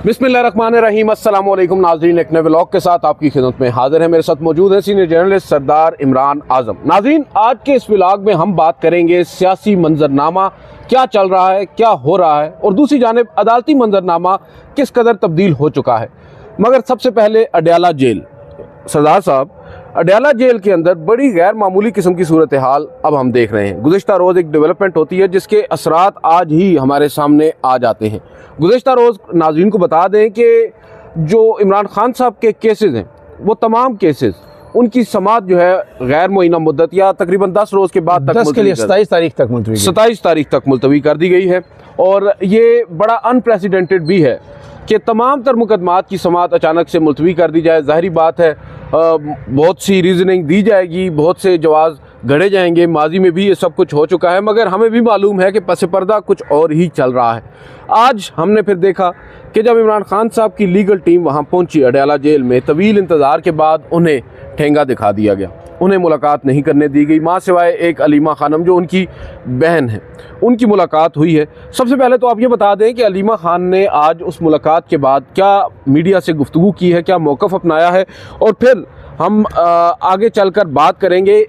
बिस्मिल्लाहिर्रहमानिर्रहीम। अस्सलाम वालेकुम नाज़रीन, एक नए व्लॉग के साथ आपकी खिदमत में हाजिर है। मेरे साथ मौजूद है सीनियर जर्नलिस्ट सरदार इमरान आज़म। नाज़रीन, आज के इस व्लॉग में हम बात करेंगे सियासी मंजरनामा क्या चल रहा है, क्या हो रहा है, और दूसरी जानिब अदालती मंजरनामा किस कदर तब्दील हो चुका है। मगर सबसे पहले अडयाला जेल। सरदार साहब, अडयाला जेल के अंदर बड़ी गैर मामूली किस्म की सूरत हाल अब हम देख रहे हैं। गुज़िश्ता रोज़ एक डेवलपमेंट होती है जिसके असरात आज ही हमारे सामने आ जाते हैं। गुज़िश्ता रोज़ नाज़रीन को बता दें कि जो इमरान खान साहब के केसेस हैं, वो तमाम केसेस उनकी समाअत जो है गैर मुअय्यना मुद्दत या तकरीबन 10 रोज़ के बाद तक 27 तारीख तक मुलतवी कर दी गई है। और ये बड़ा अनप्रेसिडेंटेड भी है कि तमाम तर मुकदमात की समाअत अचानक से मुलतवी कर दी जाए। ज़ाहिरी बात है, बहुत सी रीज़निंग दी जाएगी, बहुत से जवाज़ गढ़े जाएंगे। माजी में भी ये सब कुछ हो चुका है, मगर हमें भी मालूम है कि पस पर्दा कुछ और ही चल रहा है। आज हमने फिर देखा कि जब इमरान खान साहब की लीगल टीम वहाँ पहुँची अडयाला जेल में, तवील इंतज़ार के बाद उन्हें ठेंगा दिखा दिया गया। उन्हें मुलाकात नहीं करने दी गई, माँ सिवाय एक अलीमा खानम जो उनकी बहन है, उनकी मुलाकात हुई है। सबसे पहले तो आप ये बता दें कि अलीमा खान ने आज उस मुलाकात के बाद क्या मीडिया से गुफ्तगू की है, क्या मौक़िफ़ अपनाया है, और फिर हम आगे चलकर बात करेंगे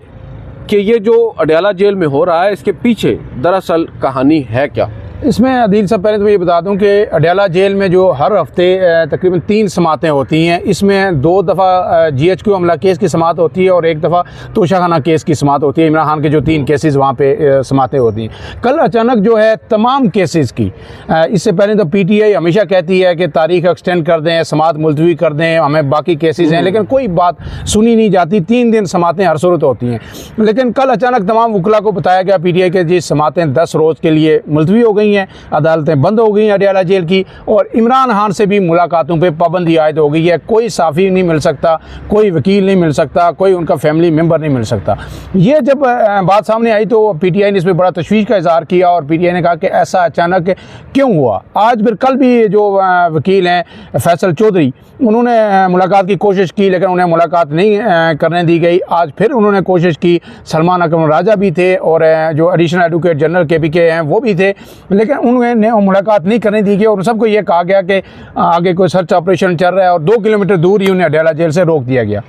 कि ये जो अडयाला जेल में हो रहा है इसके पीछे दरअसल कहानी है क्या। इसमें अदील साहब, पहले तो मैं ये बता दूं कि अडयाला जेल में जो हर हफ्ते तकरीबन 3 समातें होती हैं, इसमें 2 दफ़ा GHQ हमला केस की समात होती है और 1 दफ़ा तोशाखाना केस की समात होती है। इमरान खान के जो 3 केसेस वहाँ पे समातें होती हैं। कल अचानक जो है तमाम केसेस की, इससे पहले तो PTI हमेशा कहती है कि तारीख एक्सटेंड कर दें, समात मुलतवी कर दें, हमें बाकी केसेस हैं, लेकिन कोई बात सुनी नहीं जाती। 3 दिन समातें हर सूरत होती हैं। लेकिन कल अचानक तमाम वकला को बताया गया PTI के जी समातें 10 रोज़ के लिए मुलतवी हो गई हैं, अदालतें बंद हो गई हैं अडयाला जेल की, और इमरान खान से भी मुलाकातों पे पाबंदी आयद हो गई है। कोई साफ़ी नहीं मिल सकता, कोई वकील नहीं मिल सकता, कोई उनका फैमिली मेम्बर नहीं मिल सकता। ये जब बात सामने आई तो PTI ने इस पर बड़ा तशवीश का इजहार किया और PTI ने कहा कि ऐसा अचानक क्यों हुआ। आज फिर कल भी जो वकील हैं फैसल चौधरी, उन्होंने मुलाकात की कोशिश की, लेकिन उन्हें मुलाकात नहीं करने दी गई। आज फिर उन्होंने कोशिश की, सलमान अकरम राजा भी थे और जो एडिशनल एडवोकेट जनरल KPK हैं वो भी थे, लेकिन उन्हें मुलाकात नहीं करने दी गई और सबको ये कहा गया कि आगे कोई सर्च ऑपरेशन चल रहा है, और 2 किलोमीटर दूर ही उन्हें अडयाला जेल से रोक दिया गया।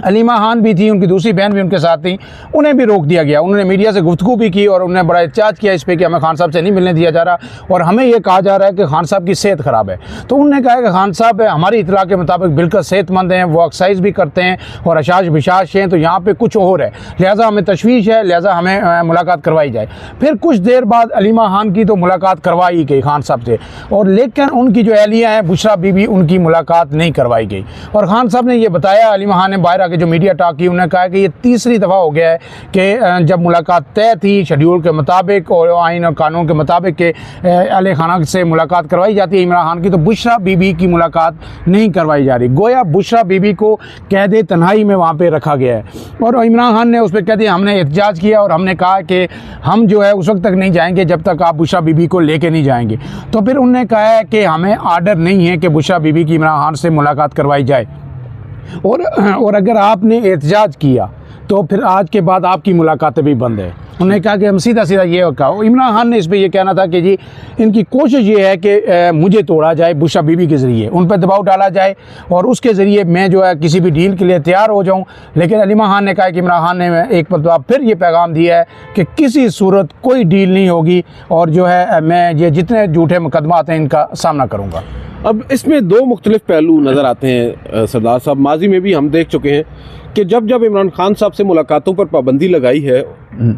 अलीमा खान भी थी, उनकी दूसरी बहन भी उनके साथ थी, उन्हें भी रोक दिया गया। उन्होंने मीडिया से गुफ्तगू भी की और उन्होंने बड़ा एहतजाज किया इस पर कि हमें खान साहब से नहीं मिलने दिया जा रहा, और हमें ये कहा जा रहा है कि खान साहब की सेहत ख़राब है। तो उन्होंने कहा कि खान साहब हमारी इतला के मुताबिक बिल्कुल सेहतमंद हैं, वो एक्सरसाइज भी करते हैं और अशाश बिशाश हैं, तो यहाँ पर कुछ और है, लिहाजा हमें तशवीश है, लिहाजा हमें मुलाकात करवाई जाए। फिर कुछ देर बाद अलीमा खान की तो मुलाकात करवाई गई खान साहब से, और लेकिन उनकी जो अहलिया हैं बुशरा बीबी, उनकी मुलाकात नहीं करवाई गई। और खान साहब ने यह बताया, अलीमा खान ने बाहर आके जो मीडिया टॉक की, उन्होंने कहा कि ये तीसरी दफ़ा हो गया है कि जब मुलाकात तय थी शेड्यूल के मुताबिक और आइन और कानून के मुताबिक के अहले खाना से मुलाकात करवाई जाती है इमरान खान की, तो बुशरा बीबी की मुलाकात नहीं करवाई जा रही। गोया बुशरा बीबी को कैद तन्हाई में वहाँ पे रखा गया है, और इमरान खान ने उस पर कह दिया, हमने एहतजाज किया और हमने कहा कि हम जो है उस वक्त तक नहीं जाएंगे जब तक आप बुशरा बीबी को लेके नहीं जाएंगे। तो फिर उन्होंने कहा है कि हमें आर्डर नहीं है कि बुशरा बीबी की इमरान खान से मुलाकात करवाई जाए, और अगर आपने एहतजाज किया तो फिर आज के बाद आपकी मुलाकातें भी बंद है। उन्होंने कहा कि हम सीधा सीधा ये कहा। इमरान खान ने इस पर यह कहना था कि जी इनकी कोशिश ये है कि मुझे तोड़ा जाए, बुशरा बीबी के ज़रिए उन पर दबाव डाला जाए और उसके ज़रिए मैं जो है किसी भी डील के लिए तैयार हो जाऊं। लेकिन अलीमा खान ने कहा कि इमरान खान ने एक मरतबा फिर ये पैगाम दिया है कि किसी सूरत कोई डील नहीं होगी, और जो है मैं ये जितने झूठे मुकदमात हैं इनका सामना करूँगा। अब इसमें 2 मुख्तलिफ पहलू नज़र आते हैं सरदार साहब। माजी में भी हम देख चुके हैं कि जब इमरान खान साहब से मुलाकातों पर पाबंदी लगाई है,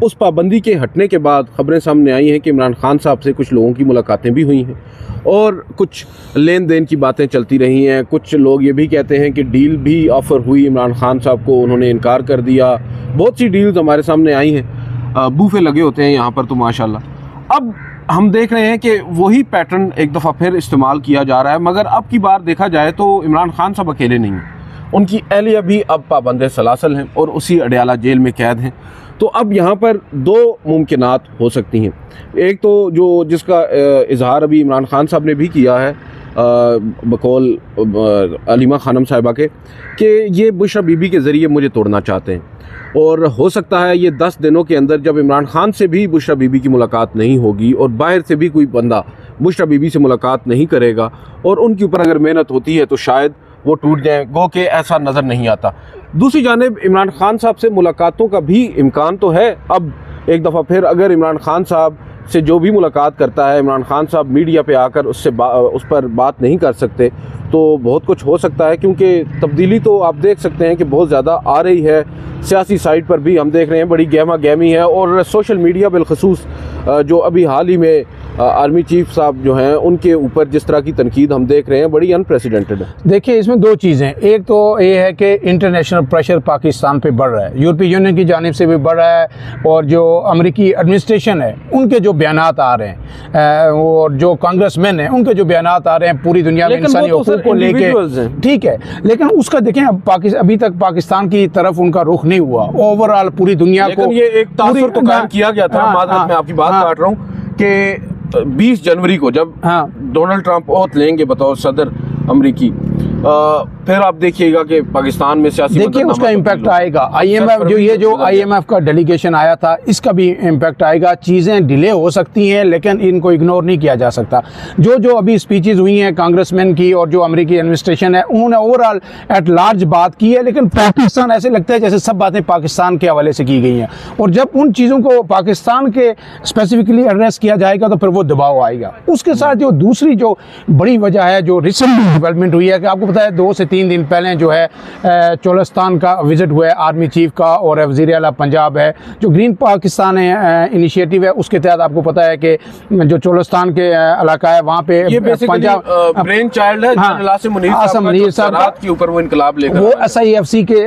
उस पाबंदी के हटने के बाद खबरें सामने आई हैं कि इमरान खान साहब से कुछ लोगों की मुलाकातें भी हुई हैं और कुछ लेन देन की बातें चलती रही हैं। कुछ लोग ये भी कहते हैं कि डील भी ऑफ़र हुई इमरान खान साहब को, उन्होंने इनकार कर दिया। बहुत सी डील्स हमारे सामने आई हैं, बूफे लगे होते हैं यहाँ पर तो माशाल्लाह। अब हम देख रहे हैं कि वही पैटर्न एक दफ़ा फिर इस्तेमाल किया जा रहा है, मगर अब की बार देखा जाए तो इमरान खान साहब अकेले नहीं हैं, उनकी अहलिया भी अब पाबंद सलासल हैं और उसी अडयाला जेल में कैद हैं। तो अब यहाँ पर 2 मुमकिनात हो सकती हैं। एक तो जो जिसका इजहार अभी इमरान खान साहब ने भी किया है बकौल अलीमा खानम साहिबा के, कि ये बुशरा बीबी के ज़रिए मुझे तोड़ना चाहते हैं, और हो सकता है ये 10 दिनों के अंदर जब इमरान खान से भी बुशरा बीबी की मुलाकात नहीं होगी और बाहर से भी कोई बंदा बुशरा बीबी से मुलाकात नहीं करेगा और उनके ऊपर अगर मेहनत होती है तो शायद वो टूट जाए, गो के ऐसा नज़र नहीं आता। दूसरी जानिब इमरान खान साहब से मुलाकातों का भी इम्कान तो है। अब एक दफ़ा फिर अगर इमरान खान साहब से जो भी मुलाकात करता है, इमरान खान साहब मीडिया पे आकर उस पर बात नहीं कर सकते तो बहुत कुछ हो सकता है, क्योंकि तब्दीली तो आप देख सकते हैं कि बहुत ज़्यादा आ रही है। सियासी साइड पर भी हम देख रहे हैं बड़ी गहमा गहमी है, और सोशल मीडिया बिलखसूस जो अभी हाल ही में आर्मी चीफ साहब जो हैं उनके ऊपर जिस तरह की तनकीद हम देख रहे हैं बड़ी अनप्रेसिडेंटेड है। देखिए, इसमें दो चीज़ें, एक तो ये है कि इंटरनेशनल प्रेशर पाकिस्तान पे बढ़ रहा है, यूरोपीय यूनियन की जानिब से भी बढ़ रहा है, और जो अमेरिकी एडमिनिस्ट्रेशन है उनके जो बयानात आ रहे हैं और जो कांग्रेसमैन हैं उनके जो बयानात आ रहे हैं पूरी दुनिया में इंसानी हकूक़ को लेके, ठीक है, लेकिन उसका देखें अभी तक पाकिस्तान की तरफ उनका रुख नहीं हुआ ओवरऑल पूरी दुनिया को। ये एक तासुर तो कायम किया गया था। मैं आपकी बात काट रहा हूँ कि 20 जनवरी को जब डोनाल्ड ट्रंप ओथ लेंगे बतौर सदर अमरीकी, फिर आप देखिएगा कि पाकिस्तान में सियासी, देखिए उसका इम्पैक्ट आएगा। आईएमएफ जो आईएमएफ का डेलीगेशन आया था इसका भी इम्पैक्ट आएगा। चीज़ें डिले हो सकती हैं लेकिन इनको इग्नोर नहीं किया जा सकता। जो अभी स्पीचेस हुई हैं कांग्रेसमैन की और जो अमेरिकी एडमिनिस्ट्रेशन है उन्होंने ओवरऑल एट लार्ज बात की है, लेकिन पाकिस्तान ऐसे लगता है जैसे सब बातें पाकिस्तान के हवाले से की गई हैं, और जब उन चीज़ों को पाकिस्तान के स्पेसिफिकली एड्रेस किया जाएगा तो फिर वो दबाव आएगा। उसके साथ जो दूसरी जो बड़ी वजह है जो रिसेंटली डेवलपमेंट हुई है कि आपको पता है 2 से 3 दिन पहले जो है चोलिस्तान का विजिट हुआ है आर्मी चीफ का, और वज़ीर आला पंजाब है जो ग्रीन पाकिस्तान इनिशिएटिव है उसके तहत आपको पता है कि जो चोलिस्तान के इलाका है वहाँ पे ये पंजाब ब्रेन चाइल्ड है। आसिम मुनीर साहब के ऊपर वो इनकलाब लेकर वो SIFC के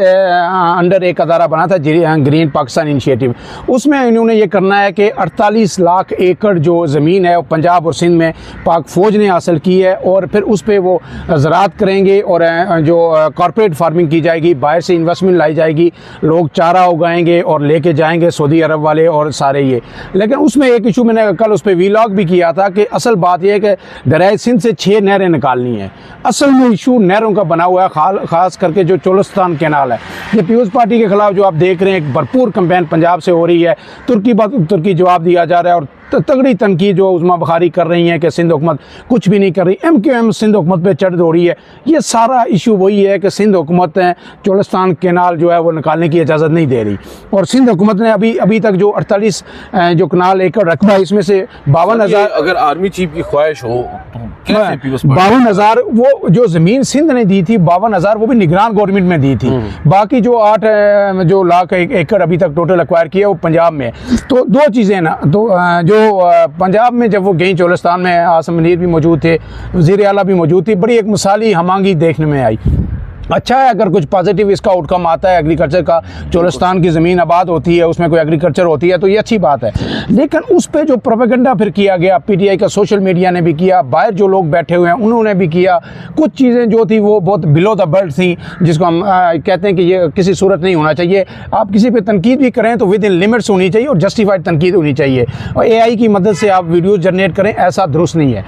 अंडर एक अदारा बना था ग्रीन पाकिस्तान इनिशिएटिव। उसमें इन्होंने ये करना है कि 48 लाख एकड़ जो ज़मीन है पंजाब और सिंध में पाक फौज ने हासिल की है, और फिर उस पर वो ज़राअत करेंगे और जो कॉर्पोरेट फार्मिंग की जाएगी, बाहर से इन्वेस्टमेंट लाई जाएगी, लोग चारा उगाएंगे और लेके जाएंगे सऊदी अरब वाले और सारे ये। लेकिन उसमें एक इशू मैंने कल उस पर वीलॉग भी किया था कि असल बात यह है कि दरियाए सिंध से 6 नहरें निकालनी है। असल में इशू नहरों का बना हुआ है, खास करके जो चोलिस्तान कैनाल है। ये पीपुल्स पार्टी के खिलाफ जो आप देख रहे हैं एक भरपूर कैंपेन पंजाब से हो रही है, तुर्की जवाब दिया जा रहा है, और तगड़ी तनकीद जो उस्मा बुखारी कर रही हैं कि सिंध हुकूमत कुछ भी नहीं कर रही, MQM सिंध हुकूमत पे चढ़ हो रही है। ये सारा इशू वही है कि सिंध हुकूमत चोलिस्तान कैनाल जो है वो निकालने की इजाज़त नहीं दे रही, और सिंध हुकूमत ने अभी तक जो 48 जो कनाल एकड़ रकबा है इसमें से 52,000, अगर आर्मी चीफ की ख्वाहिश हो तो 52,000 वो जो ज़मीन सिंध ने दी थी 52,000 वो भी निगरान गवर्नमेंट में दी थी। बाकी जो 8 जो लाख एकड़ अभी तक टोटल एक्वायर किया वो पंजाब में। तो दो चीज़ें ना, तो जो पंजाब में जब वो गई चोलिस्तान में आसिम मुनीर भी मौजूद थे, वज़ीर आला भी मौजूद थी, बड़ी एक मिसाली हमांगी देखने में आई। अच्छा है अगर कुछ पॉजिटिव इसका आउटकम आता है एग्रीकल्चर का, चोलिस्तान की ज़मीन आबाद होती है उसमें कोई एग्रीकल्चर होती है तो ये अच्छी बात है। लेकिन उस पर जो प्रोपेगेंडा फिर किया गया, PTI का सोशल मीडिया ने भी किया, बाहर जो लोग बैठे हुए हैं उन्होंने भी किया, कुछ चीज़ें जो थी वो बहुत बिलो द बेल्ट थी, जिसको हम कहते हैं कि ये किसी सूरत नहीं होना चाहिए। आप किसी पे तनकीद भी करें तो विद इन लिमिट्स होनी चाहिए और जस्टिफाइड तनकीद होनी चाहिए, और AI की मदद से आप वीडियोज़ जनरेट करें ऐसा दुरुस्त नहीं है।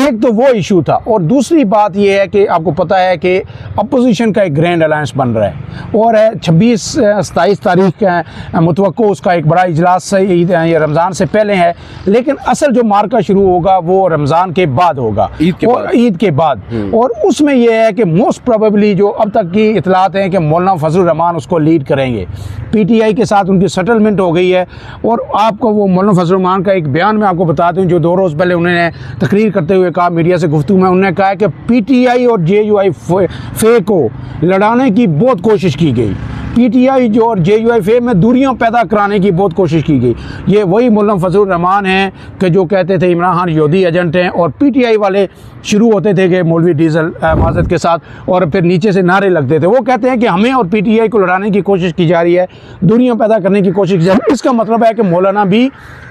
एक तो वो इशू था, और दूसरी बात ये है कि आपको पता है कि अपोजिशन का एक ग्रैंड अलायंस बन रहा है, और 26-27 तारीख का मुतवक्को उसका एक बड़ा इजलास ये रमज़ान से पहले है, लेकिन असल जो मार्का शुरू होगा वो रमज़ान के बाद होगा, ईद के बाद। और उसमें यह है कि मोस्ट प्रोबेबली जो अब तक की इतलात हैं कि मौलाना फजलुर रहमान उसको लीड करेंगे। PTI के साथ उनकी सेटलमेंट हो गई है, और आपको वो मौलाना फजलुर रहमान का एक बयान मैं आपको बताता हूँ जो 2 रोज़ पहले उन्होंने तकरीर करते हुए कहा मीडिया से गुफ्तगू में, उन्होंने कहा कि PTI और JUI फे को लड़ाने की बहुत कोशिश की गई, PTI जो और JUI फे में दूरियां पैदा कराने की बहुत कोशिश की गई। ये वही मौलाना फजलुर रहमान हैं कि जो कहते थे इमरान खान यहूदी एजेंट हैं, और PTI वाले शुरू होते थे कि मौलवी डीजल माजद के साथ, और फिर नीचे से नारे लगते थे। वो कहते हैं कि हमें और PTI को लड़ाने की कोशिश की जा रही है, दूरियां पैदा करने की कोशिश की जा रही है। इसका मतलब है कि मौलाना भी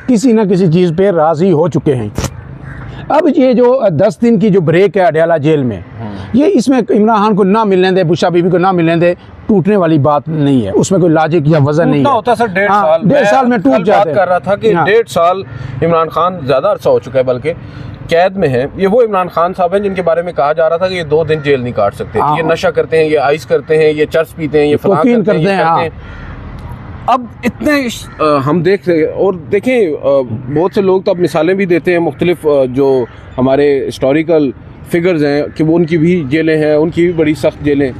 किसी न किसी चीज़ पर राज़ी हो चुके हैं। अब ये जो 10 दिन की जो ब्रेक है अडयाला जेल में, ये इसमें इमरान खान को ना मिलने दे, बुशरा बीबी को ना मिलने दे, टूटने वाली बात नहीं है, उसमें कोई लॉजिक या वजन नहीं है। होता सर 1.5 साल में टूट जाता है। कर रहा था कि 1.5 साल इमरान खान ज़्यादा अरसा हो चुका है बल्कि कैद में है। ये वो इमरान खान साहब हैं जिनके बारे में कहा जा रहा था कि ये 2 दिन जेल नहीं काट सकते, ये नशा करते हैं, ये आइस करते हैं, ये चर्च पीते हैं, ये फलां करते हैं। अब इतने हम देख रहे और देखें बहुत से लोग तो अब मिसालें भी देते हैं मुख्तलिफ जो हमारे हिस्टोरिकल फिगर्स हैं कि वो उनकी भी जेलें हैं, उनकी भी बड़ी सख्त जेलें।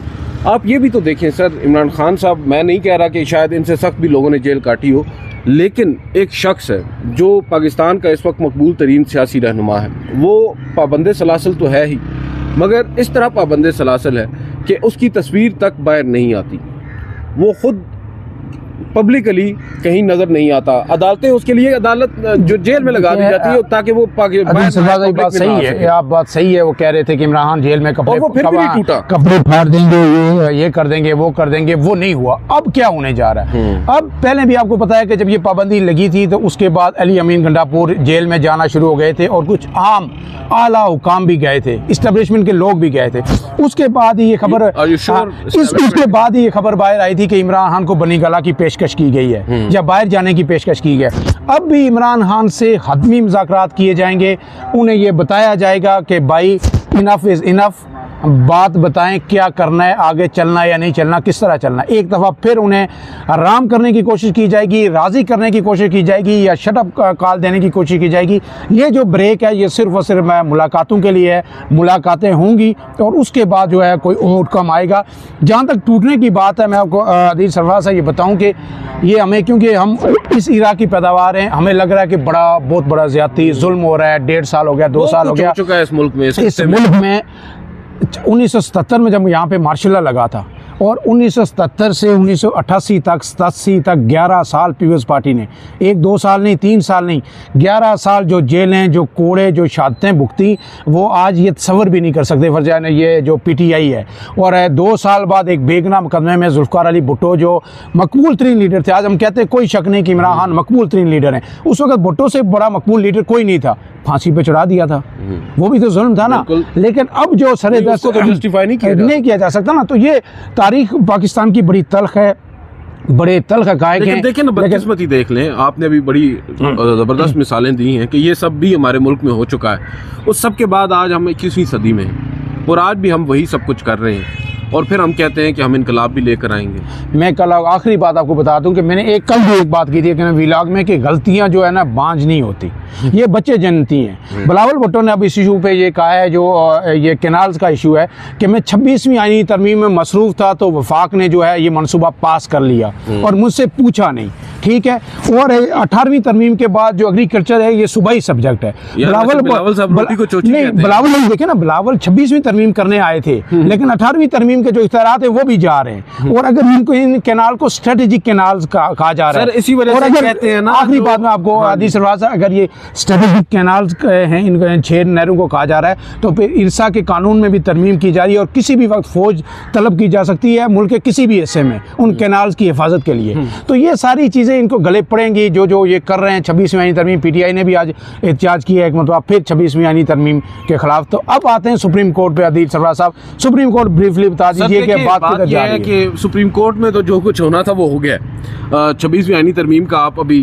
आप ये भी तो देखें सर, इमरान खान साहब, मैं नहीं कह रहा कि शायद इनसे सख्त भी लोगों ने जेल काटी हो, लेकिन एक शख्स है जो पाकिस्तान का इस वक्त मकबूल तरीन सियासी रहनुमा है, वो पाबंद सलासल तो है ही, मगर इस तरह पाबंद सलासल है कि उसकी तस्वीर तक बाहर नहीं आती, वो खुद पब्लिकली कहीं नजर नहीं आता। अदालतें उसके लिए अदालत जो जेल में लगा दी जाती है ताकि वो बात सही है, आप बात सही है। वो कह रहे थे कि इमरान खान जेल में कपड़े फाड़ देंगे, ये कर देंगे, वो कर देंगे, वो नहीं हुआ। अब क्या होने जा रहा है? अब पहले भी आपको पता है कि जब ये पाबंदी लगी थी तो उसके बाद अली अमीन गंडापुर जेल में जाना शुरू हो गए थे और कुछ आम आला हुकाम भी गए थे, इस्टेब्लिशमेंट के लोग भी गए थे। उसके बाद ही ये खबर उसके बाद ही ये खबर बाहर आई थी कि इमरान खान को बनी गला की पेशकश की गई है या बाहर जाने की पेशकश की गई है। अब भी इमरान खान से हतमी मुज़ाकरात किए जाएंगे, उन्हें ये बताया जाएगा कि भाई इनफ इज़ इनफ, बात बताएं क्या करना है, आगे चलना है या नहीं चलना, किस तरह चलना है। एक दफ़ा फिर उन्हें आराम करने की कोशिश की जाएगी, राज़ी करने की कोशिश की जाएगी या शटअप कॉल देने की कोशिश की जाएगी। ये जो ब्रेक है ये सिर्फ और सिर्फ मुलाकातों के लिए है, मुलाकातें होंगी और उसके बाद जो है कोई आउटकम आएगा। जहाँ तक टूटने की बात है, मैं आपको आदिल सरफराज से ये बताऊँ कि ये हमें, क्योंकि हम इस इरा की पैदावार हैं, हमें लग रहा है कि बहुत बड़ा ज़्यादती जुल्म हो रहा है। 1.5 साल हो गया, 2 साल हो गया चुका है इस मुल्क में। 1977 में जब यहाँ पे मार्शल लॉ लगा था और 1977 से 1988 तक 87 तक 11 साल पीपल्स पार्टी ने, 1-2 साल नहीं, 3 साल नहीं, 11 साल जो जेलें, जो कोड़े, जो शहादतें भुगती, वो आज ये तसव्वुर भी नहीं कर सकते फरजान ये जो PTI है। और 2 साल बाद एक बेगुनाह मुकदमे में जुल्फ़िकार अली भुट्टो जो मकबूल तरीन लीडर थे, आज हम कहते हैं कोई शक नहीं कि इमरान खान मकबूल तरीन लीडर हैं, उस वक्त भुट्टो से बड़ा मकबूल लीडर कोई नहीं था, फांसी पे चढ़ा दिया था। वो भी तो जुल्म था ना। लेकिन अब जो सरे दस्त तो जस्टिफाई नहीं किया जा सकता ना, तो ये तारीख पाकिस्तान की बड़ी तल्ख है, बड़े तल्ख हक़ाइक़ हैं। देखें ना, बदकिस्मती देख लें, आपने अभी बड़ी ज़बरदस्त मिसालें दी हैं कि ये सब भी हमारे मुल्क में हो चुका है। उस सब के बाद आज हम 21वीं सदी में हैं और आज भी हम वही सब कुछ कर रहे हैं और फिर हम कहते हैं कि हम इनकलाब भी लेकर आएंगे। मैं कल आखिरी बात आपको बता दूं कि मैंने कल भी एक बात की थी कि व्लॉग में कि गलतियां जो है ना बांझ नहीं होती, ये बच्चे जनती हैं। बिलावल भुट्टो ने अब इस इशू पे ये कहा है, जो ये कैनाल्स का इशू है, कि मैं 26वीं आईनी तरमीम में मसरूफ़ था तो वफाक ने जो है ये मनसूबा पास कर लिया और मुझसे पूछा नहीं, ठीक है। और 18वीं तरमीम के बाद जो एग्रीकल्चर है ये सूबाई सब्जेक्ट है। बिलावल नहीं, देखे ना, बिलावल 26वीं तरमीम करने आए थे लेकिन 18वीं तरमीम के जो इख्तियारात है वो भी जा रहे हैं। और अगर इनको इन कैनाल को स्ट्रेटेजिक कैनाल्स कहा जा रहा है, इसी वजह से कहते हैं ना, आखिरी बात में आपको आदिल सरफराज, अगर ये स्ट्रेटेजिक कैनाल्स हैं, इन 6 नहरों को कहा जा रहा है, तो फिर इरसा के कानून में भी तरमीम की जा रही है और किसी भी वक्त फौज तलब की जा सकती है मुल्क के किसी भी हिस्से में उन कैनाल्स की हिफाजत के लिए। तो ये सारी चीज़ें इनको गले पड़ेंगी जो ये कर रहे हैं। 26वीं आईनी तरमीम, PTI ने भी आज एहतजाज किया एक मतलब फिर 26वीं आईनी तरमीम के खिलाफ। तो अब आते हैं सुप्रीम कोर्ट पे। आदिल सरफराज साहब, सुप्रीम कोर्ट ब्रीफली बता दीजिए कि बात किधर जा रही है। कि सुप्रीम कोर्ट में तो जो कुछ होना था वो हो गया। 26वीं आईनी तरमीम का आप अभी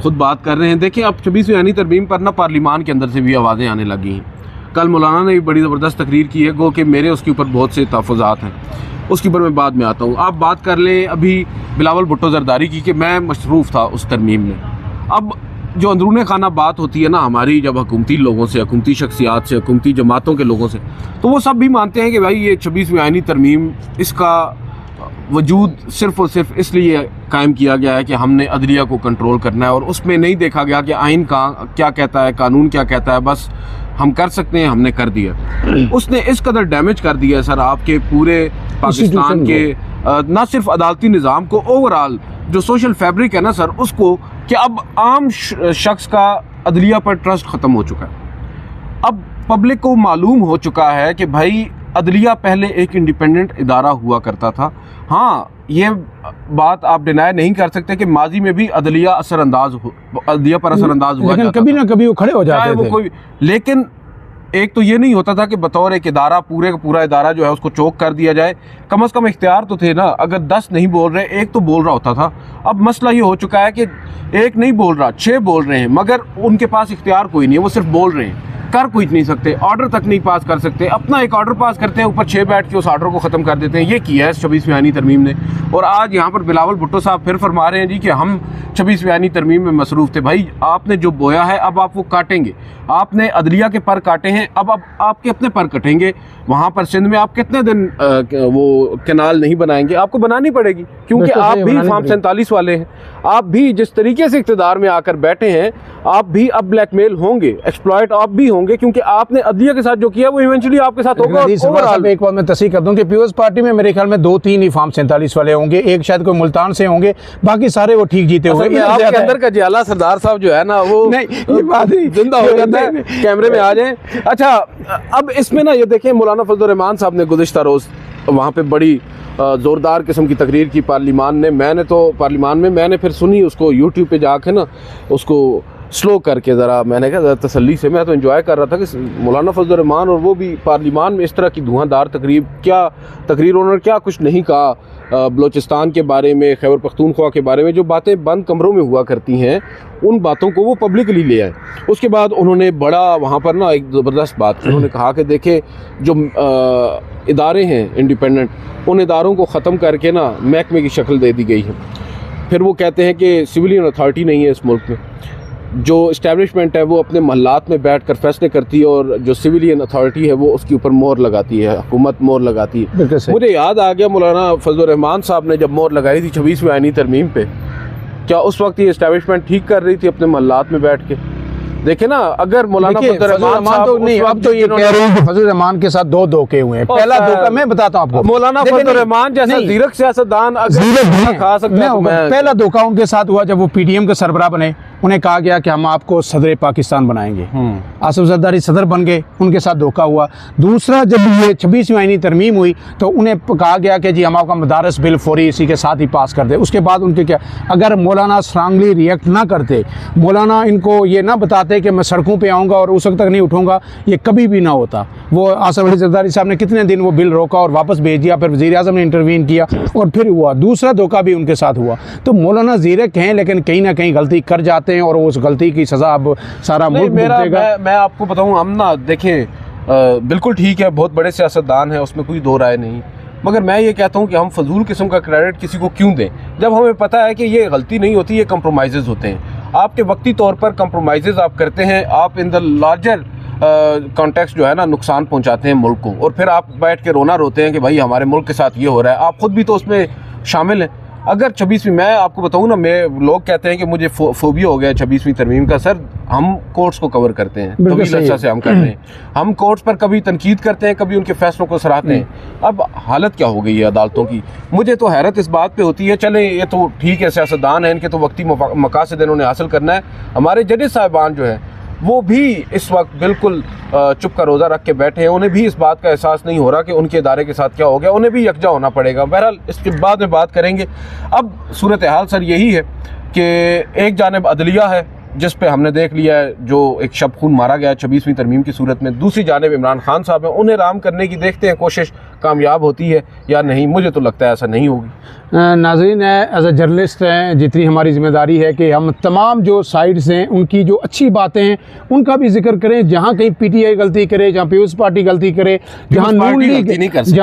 खुद बात कर रहे हैं। देखिए, अब 26वीं आईनी तरमीम पर ना पार्लिमान के अंदर से भी आवाज़ें आने लगी हैं। कल मौलाना ने भी बड़ी ज़बरदस्त तकरीर की है, गो कि मेरे उसके ऊपर बहुत से तहफ़्फ़ुज़ात हैं, उसके ऊपर मैं बाद में आता हूँ। आप बात कर लें अभी बिलावल भुट्टो ज़रदारी की कि मैं मशरूफ़ था उस तरमीम में। अब जो अंदरूने खाना बात होती है ना हमारी, जब हुकूमती लोगों से, हुकूमती शख्सियात से, हुकूमती जमातों के लोगों से, तो वो सब भी मानते हैं कि भाई ये 26वीं आईनी तरमीम, इसका वजूद सिर्फ़ और सिर्फ इसलिए कायम किया गया है कि हमने अदलिया को कंट्रोल करना है और उसमें नहीं देखा गया कि आइन का क्या कहता है, कानून क्या कहता है, बस हम कर सकते हैं, हमने कर दिया। उसने इस कदर डैमेज कर दिया है सर आपके पूरे पाकिस्तान के ना सिर्फ अदालती निज़ाम को, ओवरऑल जो सोशल फैब्रिक है ना सर उसको, कि अब आम शख्स का अदलिया पर ट्रस्ट ख़त्म हो चुका है। अब पब्लिक को मालूम हो चुका है कि भाई अदलिया पहले एक इंडिपेंडेंट इदारा हुआ करता था। हाँ, ये बात आप डिनाई नहीं कर सकते कि माजी में भी अदलिया पर असरअंदाज हुआ, लेकिन कभी ना कभी वो खड़े हो जाते थे। कोई, लेकिन एक तो ये नहीं होता था कि बतौर एक इदारा पूरे का पूरा इदारा जो है उसको चोक कर दिया जाए। कम से कम इख्तियार तो थे ना, अगर 10 नहीं बोल रहे, एक तो बोल रहा होता था। अब मसला ये हो चुका है कि एक नहीं बोल रहा, 6 बोल रहे हैं, मगर उनके पास इख्तियार कोई नहीं है, वो सिर्फ बोल रहे हैं। कर कुछ नहीं सकते, ऑर्डर तक नहीं पास कर सकते। अपना एक ऑर्डर पास करते हैं, ऊपर 6 बैठ के उस ऑर्डर को ख़त्म कर देते हैं। ये किया है 26वीं आईनी तरमीम ने। और आज यहाँ पर बिलावल भुट्टो साहब फिर फरमा रहे हैं जी कि हम 26वीं आईनी तरमीम में मसरूफ़ थे। भाई आपने जो बोया है अब आप वो काटेंगे। आपने अदलिया के पर काटे हैं, अब आपके अपने पर कटेंगे। वहाँ पर सिंध में आप कितने दिन वो कैनाल नहीं बनाएंगे? आपको बनानी पड़ेगी, क्योंकि आप भी फार्म 47 वाले हैं। आप भी जिस तरीके से इक़्तिदार में आकर बैठे हैं, आप भी अब ब्लैकमेल होंगे, एक्सप्लॉइट आप भी होंगे, क्योंकि आपने अदलिया के साथ जो किया वो इवेंचुअली आपके साथ होगा। एक बार मैं तस्दीक कर दूं कि पीपल्स पार्टी में मेरे ख्याल में 2-3 ही फार्म 47 वाले होंगे, एक शायद कोई मुल्तान से होंगे, बाकी सारे वो ठीक जीते हुए। आपके अंदर का जियाला सरदार साहब जो है ना, वो नहीं, ये बात ही जिंदा हो जाता है, कैमरे में आ जाए। अच्छा, अब इसमें ना ये देखें, मौलाना फजलुर रहमान साहब ने गुज़िश्ता रोज़ वहाँ पे बड़ी ज़ोरदार किस्म की तकरीर की पार्लिमान में मैंने फिर सुनी उसको यूट्यूब पे जाके ना, उसको स्लो करके ज़रा मैंने कहा तसल्ली से, मैं तो एंजॉय कर रहा था कि मौलाना फजलुर रहमान और वो भी पार्लिमान में इस तरह की धुआंधार तकरीर उन्होंने क्या कुछ नहीं कहा बलूचिस्तान के बारे में, खैबर पख्तूनख्वा के बारे में। जो बातें बंद कमरों में हुआ करती हैं उन बातों को वो पब्लिकली ले आए। उसके बाद उन्होंने बड़ा वहाँ पर ना एक ज़बरदस्त बात की। उन्होंने कहा कि देखे जो इदारे हैं इंडिपेंडेंट, उन इदारों को ख़त्म करके ना महकमे की शक्ल दे दी गई है। फिर वो कहते हैं कि सिविलियन अथॉरिटी नहीं है इस मुल्क में, जो इस्टेब्लिशमेंट है वो अपने महल्लात में बैठ कर फैसले करती है और जो सिविलियन अथॉरिटी है वो उसके ऊपर मोहर लगाती है, हुकूमत मोहर लगाती है। मुझे याद आ गया मौलाना फजलुर रहमान साहब ने जब मोहर लगाई थी 26वीं आईनी तरमीम पे, क्या उस वक्त ये इस्टेब्लिशमें ठीक कर रही थी अपने महल्लात में बैठ के? देखे ना, अगर मौलाना फजलुर रहमान तो नहीं, अब तो ये कह रहे हैं कि फजलुर रहमान के साथ 2 धोखे हुए हैं। पहला धोखा मैं बताता हूँ आपको, मौलाना फजलुर रहमान जैसा ज़ीरक सियासतदान खा सकते हैं। पहला धोखा उनके साथ हुआ जब वो पीडीएम के सरबराह बने। उन्हें कहा गया कि हम आपको सदर पाकिस्तान बनाएंगे, आसिफ जरदारी सदर बन गए, उनके साथ धोखा हुआ। दूसरा, जब ये 26वीं आईनी तरमीम हुई तो उन्हें कहा गया कि जी हम आपका मदारस बिल फौरी इसी के साथ ही पास कर दे। उसके बाद उनके क्या, अगर मौलाना स्ट्रांगली रिएक्ट ना करते, मौलाना इनको ये ना बताते कि मैं सड़कों पे आऊँगा और उस वक्त तक नहीं उठूँगा, ये कभी भी ना होता। वो आसिफ अली जरदारी साहब ने कितने दिन वो बिल रोका और वापस भेज दिया, फिर वज़ीर आज़म ने इंटरवीन किया और फिर हुआ। दूसरा धोखा भी उनके साथ हुआ। तो मौलाना ज़ीरक हैं, लेकिन कहीं ना कहीं गलती कर जाते हैं और उस गलती की सज़ा अब सारा मुल्क भुगतेगा। मैं आपको बताऊँ, हम ना देखें, बिल्कुल ठीक है, बहुत बड़े सियासतदान हैं, उसमें कोई दो राय नहीं, मगर मैं ये कहता हूँ कि हम फजूल किस्म का क्रेडिट किसी को क्यों दें, जब हमें पता है कि ये गलती नहीं होती, ये कंप्रोमाइज़ होते हैं। आपके वक्ती तौर पर कंप्रोमाइज़ आप करते हैं, आप इन द लार्जर कॉन्टेक्स्ट जो है ना नुकसान पहुँचाते हैं मुल्क को, और फिर आप बैठ के रोना रोते हैं कि भाई हमारे मुल्क के साथ ये हो रहा है। आप ख़ुद भी तो उसमें शामिल हैं। अगर 26वीं, मैं आपको बताऊँ ना, लोग कहते हैं कि मुझे फोबिया हो गया 26वीं तरमीम का। सर, हम कोर्ट्स को कवर करते हैं, तवील अर्सा से हम करते हैं, हम कोर्ट्स पर कभी तनकीद करते हैं, कभी उनके फैसलों को सराहते हैं। अब हालत क्या हो गई है अदालतों की? मुझे तो हैरत इस बात पे होती है, चले ये तो ठीक है, सियासतदान है, इनके तो वक्ती मकासद इन्होंने हासिल करना है। हमारे जजेस साहिबान जो है वो भी इस वक्त बिल्कुल चुप का रोज़ा रख के बैठे हैं। उन्हें भी इस बात का एहसास नहीं हो रहा कि उनके इदारे के साथ क्या हो गया। उन्हें भी यकजा होना पड़ेगा। बहरहाल इसके बाद में बात करेंगे। अब सूरत हाल सर यही है कि एक जानिब अदलिया है जिस पे हमने देख लिया है जो एक शब खून मारा गया 26वीं तरमीम की सूरत में, दूसरी जानिब इमरान खान साहब हैं। उन्हें राम करने की देखते हैं कोशिश कामयाब होती है या नहीं। मुझे तो लगता है ऐसा नहीं होगी। नाज़रीन, एज ए जर्नलिस्ट हैं, जितनी हमारी जिम्मेदारी है कि हम तमाम जो साइड्स हैं उनकी जो अच्छी बातें हैं उनका भी जिक्र करें। जहाँ कहीं पीटीआई गलती करे, जहाँ पीपल्स पार्टी गलती करे, जहाँ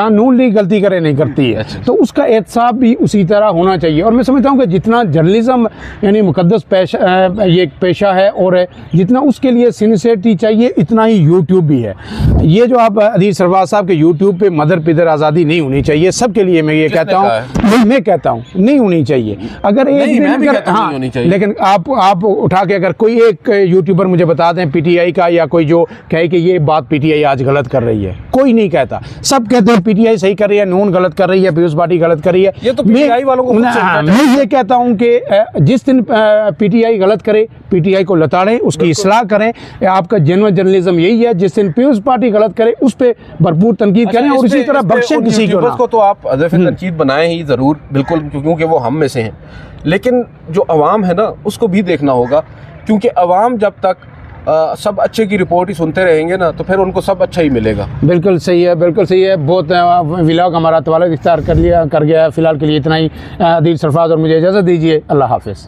नून लीग गलती करे नहीं करती है, तो उसका एहतसाब भी उसी तरह होना चाहिए। और मैं समझता हूँ कि जितना जर्नलिज्म यानी मुकद्दस ये पेशा है और जितना उसके लिए सिंसियरिटी चाहिए, इतना ही यूट्यूब भी है। ये जो आप अदील सरफराज साहब के यूट्यूब पे मदर पिदर आज़ादी नहीं होनी चाहिए सबके लिए। मैं ये कहता हूँ, मैं कहता हूँ नहीं होनी चाहिए। अगर एक दिन, हाँ, लेकिन आप उठा के अगर कोई एक यूट्यूबर मुझे बता दें पीटीआई का, या कोई जो कहे कि ये बात पीटीआई आज गलत कर रही है, कोई नहीं कहता। सब कहते हैं पीटीआई सही कर रही है, नून गलत कर रही है, पीपल्स पार्टी गलत कर रही है। ये तो पीटीआई वालों को मैं ये कहता हूँ कि जिस दिन पीटीआई गलत करे, पीटीआई को लताड़ें, उसकी इस्लाह करें। आपका जेन्युइन जर्नलिज्म यही है। जिस दिन पीपल्स पार्टी गलत करे उस पर भरपूर तनकीद करें और इसी तरह बख्शें किसी को तो आप तनकीद बनाएं ही ज़रूर, बिल्कुल, क्योंकि वो हम में से हैं। लेकिन जो अवाम है ना उसको भी देखना होगा, क्योंकि अवाम जब तक सब अच्छे की रिपोर्ट ही सुनते रहेंगे ना तो फिर उनको सब अच्छा ही मिलेगा। बिल्कुल सही है, बिल्कुल सही है। बहुत व्लॉग हमारा तवाला इख्तियार कर गया है। फ़िलहाल के लिए इतना ही। अदील सरफराज और मुझे इजाज़त दीजिए। अल्लाह हाफ़िज़।